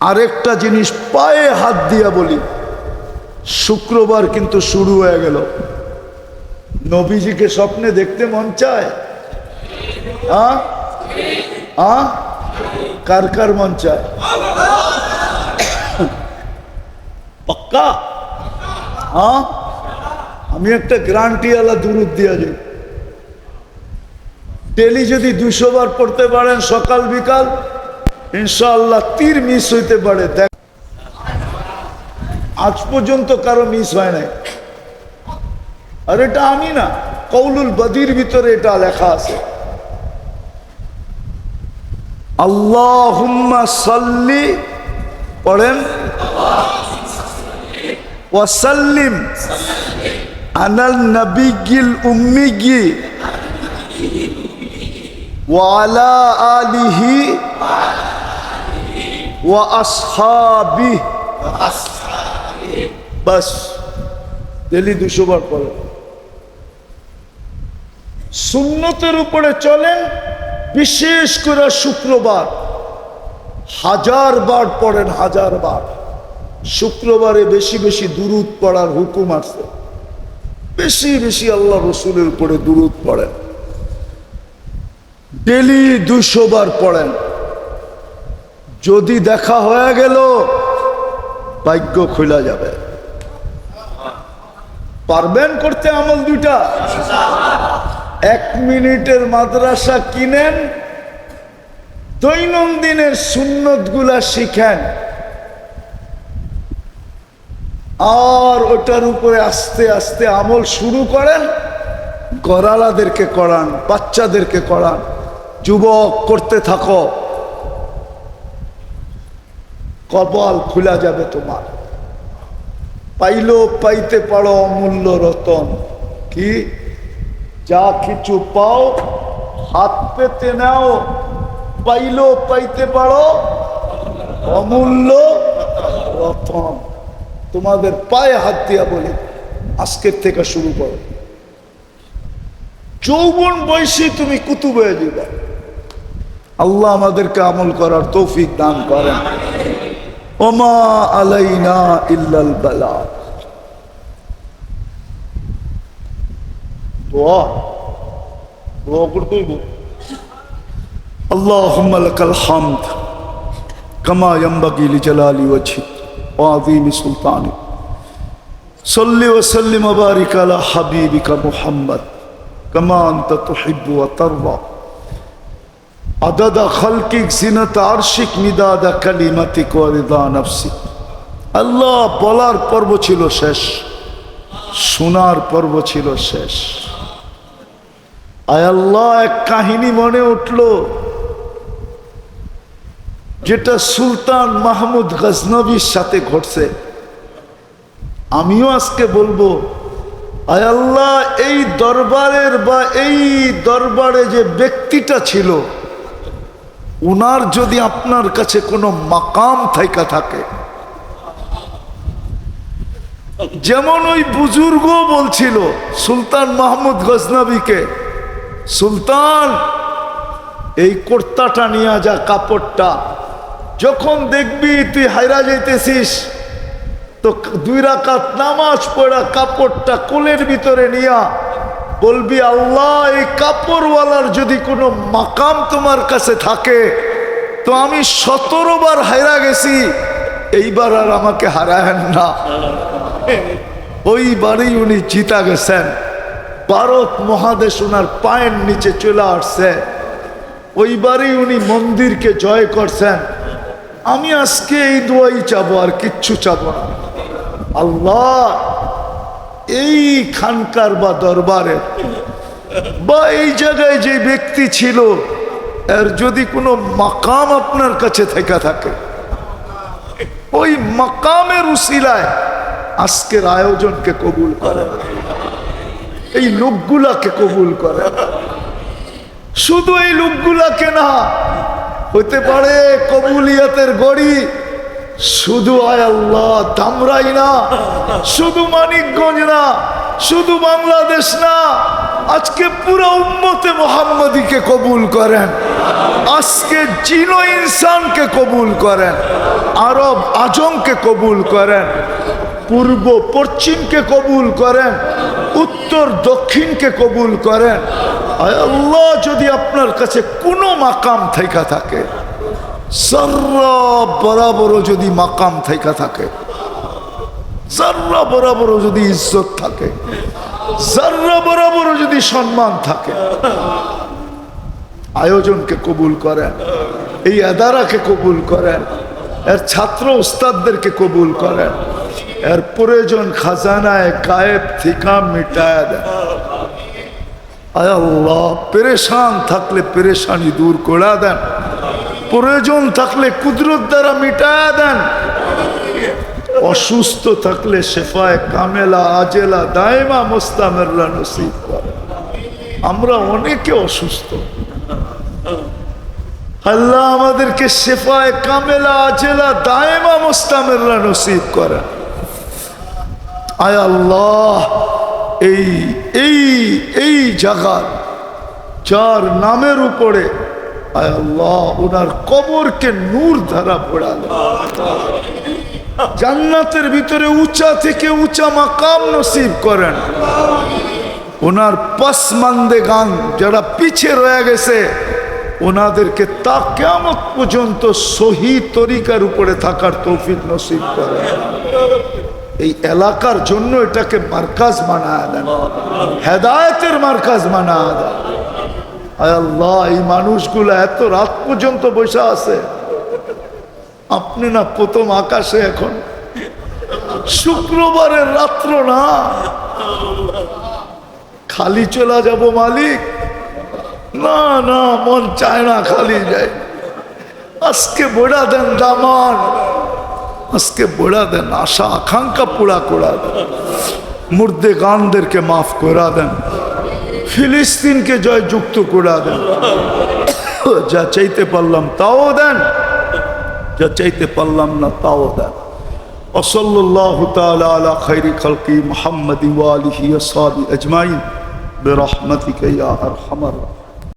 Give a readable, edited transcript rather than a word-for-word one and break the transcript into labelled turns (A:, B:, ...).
A: আরেকটা জিনিস পায়ে হাত দিয়া বলি, শুক্রবার কিন্তু শুরু হয়ে গেল। নবীজিকে স্বপ্নে দেখতে মন চায়? কার কার মন চায়? পাক্কা? আমি একটা গ্যারান্টিওয়ালা দুরূদ দিয়া যাই, ডেলি যদি 200 বার পড়তে পারেন সকাল বিকাল, ইনশাআল্লাহ তীর মিস হইতে পারে। দেখ, আজ পর্যন্ত কারো মিস হয় নাই। আর এটা আমি না, কৌলুল বদির ভিতরে এটা লেখা আছে। আল্লাহুম্মা সাল্লি, পড়েন, ওয়াসাল্লিম আলাল নবিয়্যিল উম্মিয়্যি ওয়া আলা আলিহি ওয়া আসহাবিহি। বাস, ডেলি 200 বার পড়েন। সুন্নতের উপরে চলেন, বিশেষ করে শুক্রবার 1000 বার পড়েন, 1000 বার। শুক্রবারে বেশি বেশি দুরূদ পড়ার হুকুম আছে, বেশি বেশি আল্লাহ রসুলের উপরে দুরূদ পড়েন, ডেলি 200 বার পড়েন। যদি দেখা হয়ে গেল, ভাগ্য খোলা যাবে। পারবেন করতে আমল দুইটা? 1 মিনিটের মাদ্রাসা কিনেন, দৈনন্দিনের সুন্নত গুলা শিখেন, আর ওটার উপরে আস্তে আস্তে আমল শুরু করেন। গরালাদেরকে করান, বাচ্চাদেরকে করান, যুবক করতে থাকো, কপাল খোলা যাবে তোমার। পাইলো পাইতে পারো অমূল্য রতন। কি? যা কিছু পাও হাত পেতে নাও, পাইলো পাইতে পারো অমূল্য রতন। তোমাদের পায়ে হাত দিয়া বলি, আজকের থেকে শুরু করো। যৌবন বয়সী তুমি কুতুব হয়ে যাবে। আল্লাহ আমাদেরকে আমল করার তৌফিক দান করেন। ওমা আলাইনা ইল্লাল বালাগ। দোয়া দোয়া করতে হইব। আল্লাহুম্মা লাকাল হামদ কামা ইয়ানবাগি লিজালালি ওয়াজহিক ওয়া আযীমি সুলতানিক। সাল্লি ওয়া সাল্লিম ওয়া বারিক আলা হাবিবিকা মুহাম্মদ কামা আনতা তুহিব্বু ওয়া তারদা। আদাদা খালকিক জিনাত আরশিক মিদাদা কালিমাতিক ওয়া রিদা নাফসিক। আল্লাহ, বলার পর্ব ছিল শেষ, শোনার পর্ব ছিল শেষ। আয় আল্লাহ, এক কাহিনী মনে উঠল, যেটা সুলতান মাহমুদ গজনবীর সাথে ঘটছে। আমিও আজকে বলবো, আয় আল্লাহ, এই দরবারের বা এই দরবারে যে ব্যক্তিটা ছিল, উনার যদি আপনার কাছে কোনো মাকাম থাইকা থাকে, যেমন ওই বুজুর্গ বলছিল সুলতান মাহমুদ গজনবীকে, সুলতান এই কুর্তাটা নিয়ে যা, কাপড়টা, যখন দেখবি তুই হাইরা যাইতেছিস তো 2 রাকাত নামাজ পড়া কাপড়টা কোলের ভিতরে নিয়া বলবি, আল্লাহ, এই কাপড়ওয়ালার যদি কোনো মাকাম তোমার কাছে থাকে তো আমি 17 বার হাইরা গেছি, এইবার আর আমাকে হারায়েন না। ওইবারই উনি জিতা গেছেন, ভারত মহাদেশ ওনার পায়ের নিচে চলে আসছে, ওইবারই উনি মন্দিরকে জয় করছেন। আমি আজকে এই দোয়াই চাবো, আর কিচ্ছু চাবো না। আল্লাহ, এই খানকার বা দরবারে বা এই জায়গায় যে ব্যক্তি ছিল, এর যদি কোনো মাকাম আপনার কাছে থেকে থাকে, ওই মাকামের উসিলায় আজকের আয়োজনকে কবুল করে, এই লোকগুলাকে কবুল করে। শুধু এই লোকগুলাকে না, হতে পারে কবুলিয়াতের গড়ি শুধু আয় আল্লাহ ধামরাই না, শুধু মানিকগঞ্জ না, শুধু বাংলাদেশ না, আজকে পুরো উম্মতে মুহাম্মদীকে কবুল করেন, আজকে জিন ও ইনসানকে কবুল করেন, আরব আজমকে কবুল করেন, পূর্ব পশ্চিমকে কবুল করেন, উত্তর দক্ষিণকে কবুল করেন। আয় আল্লাহ, যদি আপনার কাছে কোনো মাকাম থেকে থাকে, যাররা বরাবরও যদি মাকাম থেকে থাকে, যাররা বরাবরও যদি ইজ্জত থাকে, যাররা বরাবরও যদি সম্মান থাকে, আয়োজনকে কবুল করেন, এই আদারাকে কবুল করেন, এর ছাত্র উস্তাদদেরকে কবুল করেন, এর প্রয়োজন খাজানায় গায়েব থেকে মিটায় দেন। আয় আল্লাহ, পেরেশান থাকলে পেরেশানি দূর করে দেন, প্রয়োজন থাকলে কুদরত দ্বারা মিটায় দেন, অসুস্থ থাকলে শেফায়ে কামেলা আজেলা দায়মা মুস্তামিররা নসিব করেন। আমরা অনেকে অসুস্থ, আল্লাহ আমাদেরকে শেফায়ে কামেলা আজেলা দায়মা মুস্তামিররা নসিব করেন। আয় আল্লাহ, এই এই এই জায়গার যার নামের উপরে আয় আল্লাহ ওনার কবরকে নূর ধারা পড়ালেন, জান্নাতের ভিতরে উঁচা থেকে উঁচা মাকাম নসিব করেন। ওনার পসমান্দেগান যারা পিছে রয়ে গেছে, ওনাদেরকে তা কিয়ামত পর্যন্ত সহি তরিকার উপরে থাকার তৌফিক নসিব করেন। এই এলাকার জন্য এটাকে মার্কাজ বানায় দেন, হেদায়েতের মার্কাজ বানায় দেন। আয় আল্লাহ, এই মানুষগুলো এত রাত পর্যন্ত বসে আছে, আপনি না প্রথম আকাশে, এখন শুক্রবারের রাত্র না, খালি চলে যাব মালিক? না না, মন চায় না খালি যাই। আজকে বড়া দেন দামান, আজকে বড়া দেন, আশা আকাঙ্ক্ষা পুরা করা দেন, মুর্দে গানদেরকে মাফ করা দেন, ফিলিস্তিনকে জয়যুক্ত করা দেন। যা চাইতে পারলাম তাও দেন, যা চাইতে পারলাম না তাও দেন। ওয়াসাল্লাল্লাহু তাআলা আলা খায়রি খালকি মুহাম্মাদি ওয়া আলিহি ওয়া সাহবিহি আজমাইন বিরহমাতিকা ইয়া আরহামার